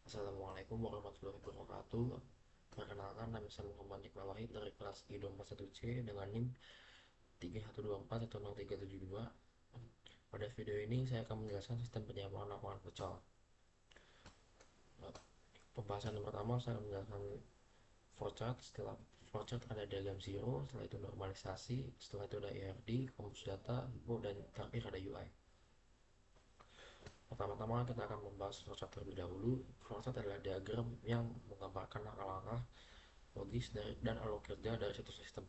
Assalamualaikum warahmatullahi wabarakatuh. Perkenalkan, nama saya Muhammad Iqbal Wahid dari kelas I241C dengan NIM 3124100372. Pada video ini saya akan menjelaskan sistem penyampaian laporan futsal. Pembahasan yang pertama saya akan menjelaskan flowchart. Setelah flowchart ada diagram zero, setelah itu normalisasi, setelah itu ada ERD, kompos data, info, dan terakhir ada UI. Pertama-tama kita akan membahas flowchart terlebih dahulu. Flowchart adalah diagram yang menggambarkan langkah-langkah logis dan alur kerja dari satu sistem.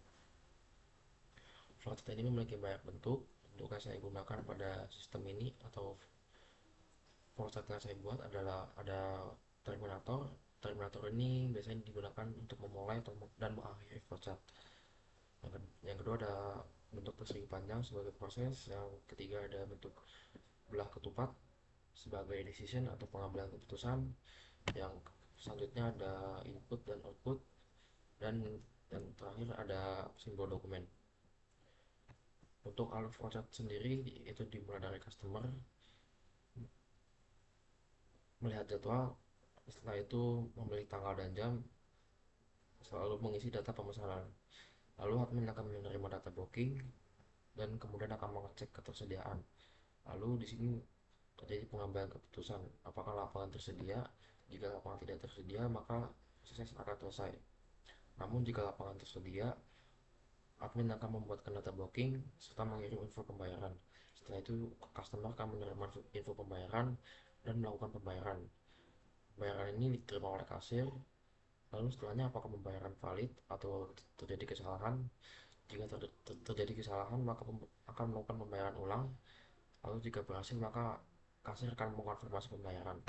Flowchart ini memiliki banyak bentuk. Bentuk yang saya gunakan pada sistem ini atau flowchart yang saya buat adalah ada terminator. Terminator ini biasanya digunakan untuk memulai dan mengakhiri flowchart. Yang kedua ada bentuk persegi panjang sebagai proses. Yang ketiga ada bentuk belah ketupat sebagai decision atau pengambilan keputusan. Yang selanjutnya ada input dan output, dan yang terakhir ada simbol dokumen. Untuk alur flowchart sendiri itu dimulai dari customer melihat jadwal, setelah itu memilih tanggal dan jam, selalu mengisi data pemesanan. Lalu admin akan menerima data booking dan kemudian akan mengecek ketersediaan. Lalu di sini terjadi pengambilan keputusan apakah lapangan tersedia. Jika lapangan tidak tersedia, maka proses akan selesai. Namun jika lapangan tersedia, admin akan membuatkan data booking serta mengirim info pembayaran. Setelah itu customer akan menerima info pembayaran dan melakukan pembayaran. Pembayaran ini diterima oleh kasir. Lalu setelahnya apakah pembayaran valid atau terjadi kesalahan. Jika terjadi kesalahan, maka akan melakukan pembayaran ulang. Lalu jika berhasil, maka kasir akan mengonfirmasi pembayaran.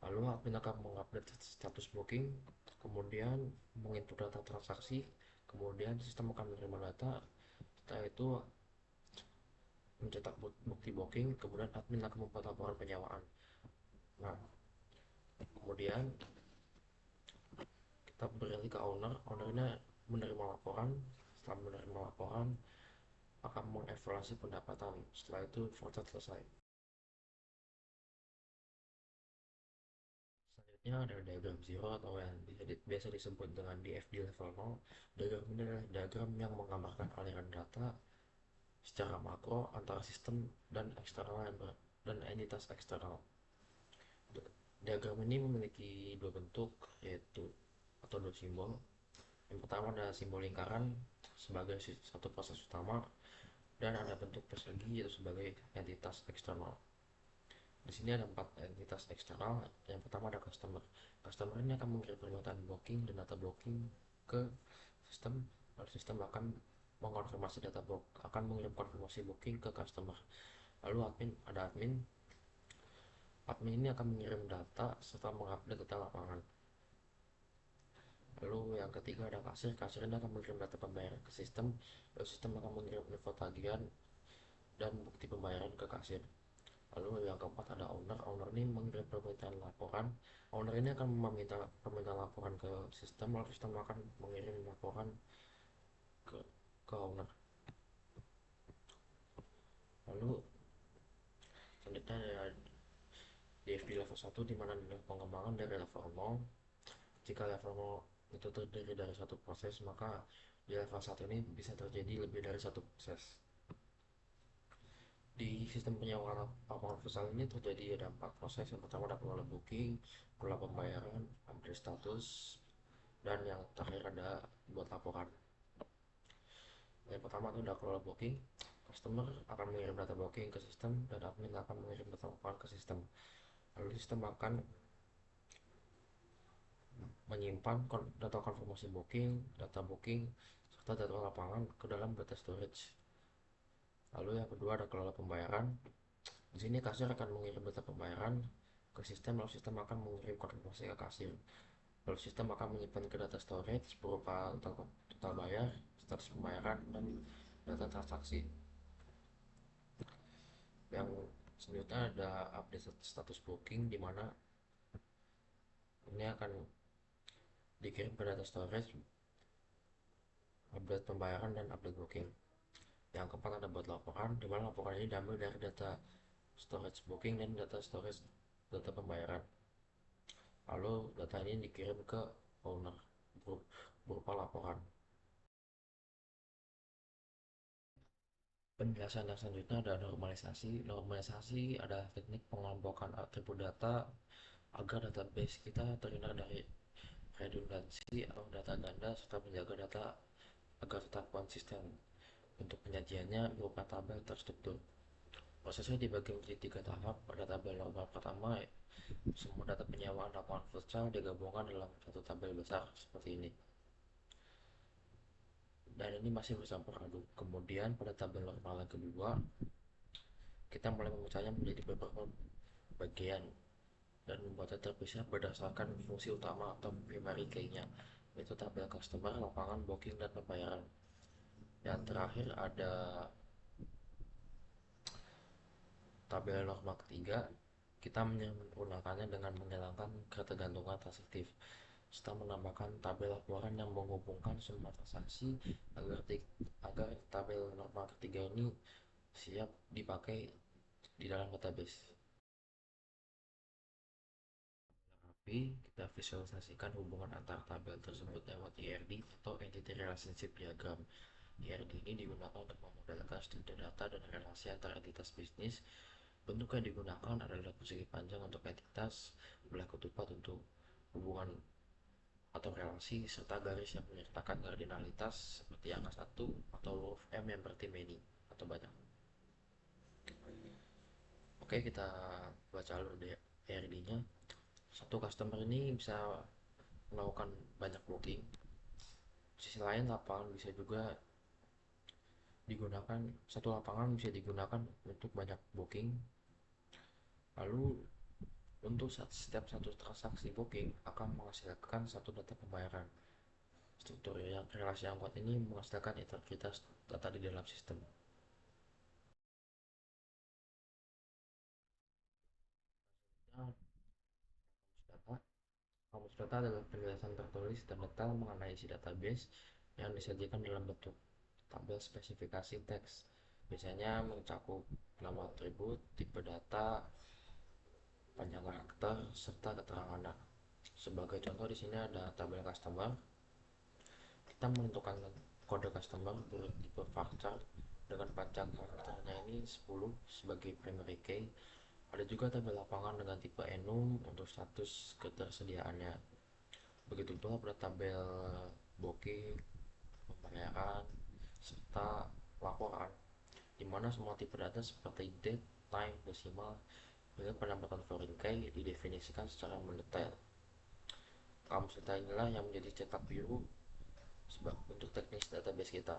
Lalu admin akan mengupdate status booking, kemudian menginput data transaksi, kemudian sistem akan menerima data. Setelah itu mencetak bukti booking, kemudian admin akan membuat laporan penyewaan. Nah, kemudian kita beralih ke owner. Ownernya menerima laporan. Setelah menerima laporan, akan mengevaluasi pendapatan. Setelah itu flowchart selesai. Selanjutnya ada diagram zero atau yang biasa disebut dengan DFD level 0. Diagram ini adalah diagram yang menggambarkan aliran data secara makro antara sistem dan eksternal dan entitas eksternal. Diagram ini memiliki dua bentuk, yaitu atau dua simbol. Yang pertama ada simbol lingkaran sebagai satu proses utama, dan ada bentuk persegi yaitu sebagai entitas eksternal. Di sini ada empat entitas eksternal. Yang pertama ada customer. Customer ini akan mengirim permintaan booking dan data booking ke sistem. Lalu sistem akan mengonfirmasi data akan mengirim konfirmasi booking ke customer. Lalu admin. Admin ini akan mengirim data serta mengupdate data lapangan. Lalu yang ketiga ada kasir. Kasir ini akan mengirim data pembayaran ke sistem. Lalu sistem akan mengirim info tagihan dan bukti pembayaran ke kasir. Lalu yang keempat ada owner. Owner ini mengirim permintaan laporan. Owner ini akan meminta permintaan laporan ke sistem, lalu sistem akan mengirim laporan ke owner. Lalu selanjutnya ada DFD level 1, di mana pengembangan dari level 0. Jika level 0 itu terdiri dari satu proses, maka di level 1 ini bisa terjadi lebih dari satu proses. Di sistem penyewaan lapangan futsal ini terjadi ada empat proses. Yang pertama ada pengelola booking, pengelola pembayaran, update status, dan yang terakhir ada buat laporan. Yang pertama itu ada kelola booking. Customer akan mengirim data booking ke sistem dan admin akan mengirim data laporan ke sistem. Lalu sistem akan menyimpan data konfirmasi booking, data booking, serta data lapangan ke dalam data storage. Lalu yang kedua ada kelola pembayaran. Di sini kasir akan mengirim data pembayaran ke sistem, lalu sistem akan mengirim konfirmasi ke kasir. Lalu sistem akan menyimpan ke data storage berupa total bayar, status pembayaran, dan data transaksi. Yang selanjutnya ada update status booking, di mana ini akan dikirim ke data storage, update pembayaran, dan update booking. Yang keempat ada buat laporan, di mana laporan ini diambil dari data storage booking dan data storage data pembayaran. lalu data ini dikirim ke owner berupa laporan. Penjelasan yang selanjutnya ada normalisasi. Normalisasi adalah teknik pengelompokan atribut data agar database kita terhindar dari redundansi atau data ganda serta menjaga data agar tetap konsisten. Untuk penyajiannya berupa tabel terstruktur. Prosesnya dibagi menjadi 3 tahap. Pada tabel normal pertama, semua data penyewaan lapangan futsal digabungkan dalam satu tabel besar seperti ini. Dan ini masih bercampur aduk. Kemudian pada tabel normal yang kedua, kita mulai memecahnya menjadi beberapa bagian dan membuatnya terpisah berdasarkan fungsi utama atau primary key-nya, yaitu tabel customer, lapangan, booking, dan pembayaran. Yang terakhir ada tabel norma ketiga. Kita menyempurnakannya dengan menghilangkan ketergantungan transaksi serta menambahkan tabel laporan yang menghubungkan semua transaksi agar tabel norma ketiga ini siap dipakai di dalam database. Tapi kita visualisasikan hubungan antar tabel tersebut lewat IRD atau Entity Relationship Diagram. IRD ini digunakan untuk memodelkan struktur data dan relasi antar entitas bisnis. Bentuk yang digunakan adalah persegi panjang untuk entitas, belah ketupat untuk hubungan atau relasi, serta garis yang menyertakan kardinalitas seperti angka 1 atau huruf M yang berarti many atau banyak. Oke, kita baca dulu deh IRD-nya. Satu customer ini bisa melakukan banyak booking. Sisi lain, lapangan bisa juga digunakan, satu lapangan bisa digunakan untuk banyak booking. Lalu untuk setiap satu transaksi booking akan menghasilkan satu data pembayaran. Struktur yang relasi yang kuat ini menghasilkan integritas data di dalam sistem. Nah, data kamus data adalah penjelasan tertulis dan detail mengenai isi database yang disajikan dalam bentuk tabel spesifikasi teks. Biasanya mencakup nama atribut, tipe data, panjang karakter, serta keterangan. Sebagai contoh di sini ada tabel customer. Kita menentukan kode customer bertipe varchar dengan panjang karakternya ini 10 sebagai primary key. Ada juga tabel lapangan dengan tipe enum untuk status ketersediaannya. Begitu pula pada tabel booking, pembayaran, serta laporan, di mana semua tipe data seperti date, time, desimal, hingga penambatan foreign key didefinisikan secara mendetail. Kamus data inilah yang menjadi cetak biru untuk teknis database kita.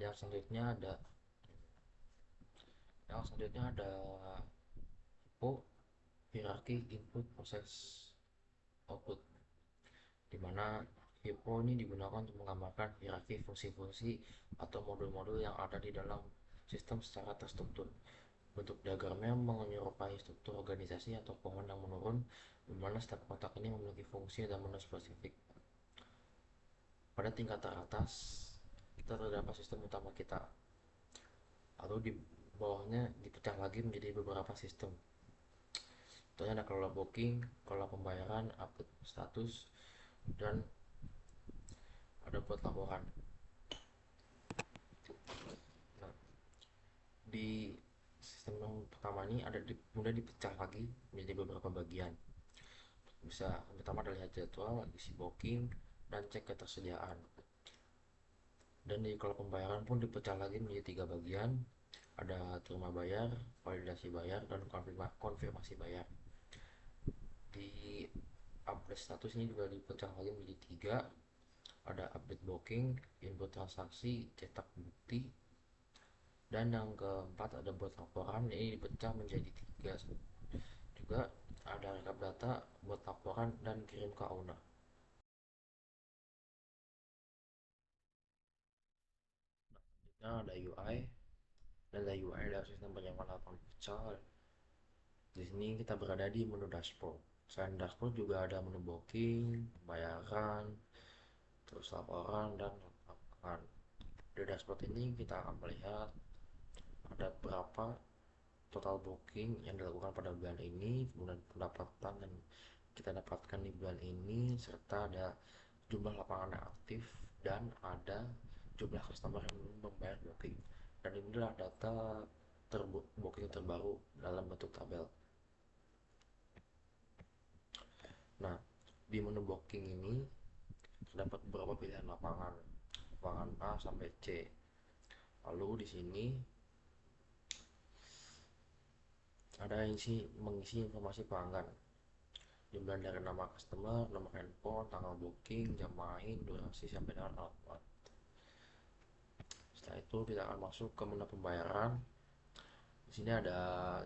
Yang selanjutnya ada yang selanjutnya ada HIPPO, hierarki input proses output, di mana HIPPO ini digunakan untuk menggambarkan hierarki fungsi-fungsi atau modul-modul yang ada di dalam sistem secara terstruktur. Bentuk diagramnya menyerupai struktur organisasi atau pohon yang menurun, di mana setiap kotak ini memiliki fungsi dan menu spesifik. Pada tingkat teratas, kita terdapat sistem utama kita, atau di bawahnya dipecah lagi menjadi beberapa sistem. Contohnya ada kelola booking, kelola pembayaran, update status, dan ada buat laporan. Nah, di sistem yang pertama ini ada mudah dipecah lagi menjadi beberapa bagian. Bisa pertama adalah lihat jadwal, isi booking, dan cek ketersediaan. Dan di kalau pembayaran pun dipecah lagi menjadi 3 bagian. Ada terima bayar, validasi bayar, dan konfirmasi bayar. Di update status ini juga dipecah lagi menjadi 3. Ada update booking, input transaksi, cetak bukti, dan yang keempat ada buat laporan. Ini dipecah menjadi 3 juga. Ada rekap data, buat laporan, dan kirim ke owner. Nah, ada UI, dan ada UI adalah sistem penyamaan lapangan futsal. Di sini kita berada di menu dashboard. Selain dashboard juga ada menu booking, pembayaran, terus laporan, dan lapangan. Di dashboard ini kita akan melihat ada berapa total booking yang dilakukan pada bulan ini, kemudian pendapatan yang kita dapatkan di bulan ini, serta ada jumlah lapangan yang aktif dan ada jumlah customer yang membayar booking. Dan inilah data booking terbaru dalam bentuk tabel. Nah, di menu booking ini terdapat beberapa pilihan lapangan, lapangan A sampai C. Lalu di sini ada mengisi informasi pelanggan, dimulai dari nama customer, nomor handphone, tanggal booking, jam main, durasi sampai dengan alamat. Setelah itu kita akan masuk ke menu pembayaran. Di sini ada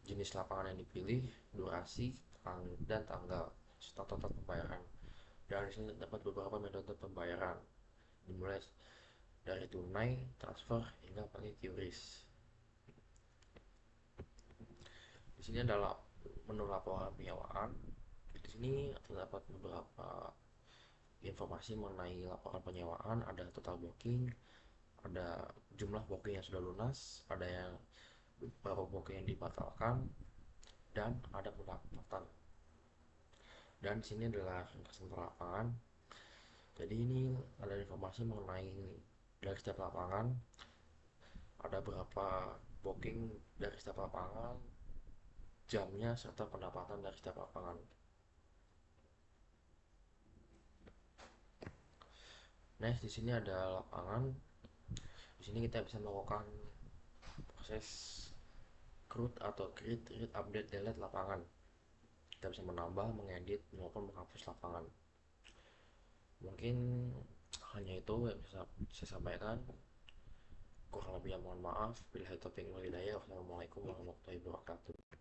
jenis lapangan yang dipilih, durasi, dan tanggal, serta total pembayaran. Dan di sini dapat beberapa metode pembayaran, dimulai dari tunai, transfer, hingga pakai QRIS. Di sini adalah menu laporan penyewaan. Di sini terdapat beberapa informasi mengenai laporan penyewaan, ada total booking, ada jumlah booking yang sudah lunas, ada yang beberapa booking yang dibatalkan, dan ada pendapatan. Dan sini adalah ringkasan lapangan. Jadi ini ada informasi mengenai dari setiap lapangan, ada berapa booking dari setiap lapangan, jamnya, serta pendapatan dari setiap lapangan. Next, di sini ada lapangan. Di sini kita bisa melakukan proses create, update, delete lapangan. Kita bisa menambah, mengedit, maupun menghapus lapangan. Mungkin hanya itu yang bisa saya sampaikan. Kurang lebihnya mohon maaf. Bila taufiq wal hidayah. Wassalamualaikum warahmatullahi wabarakatuh.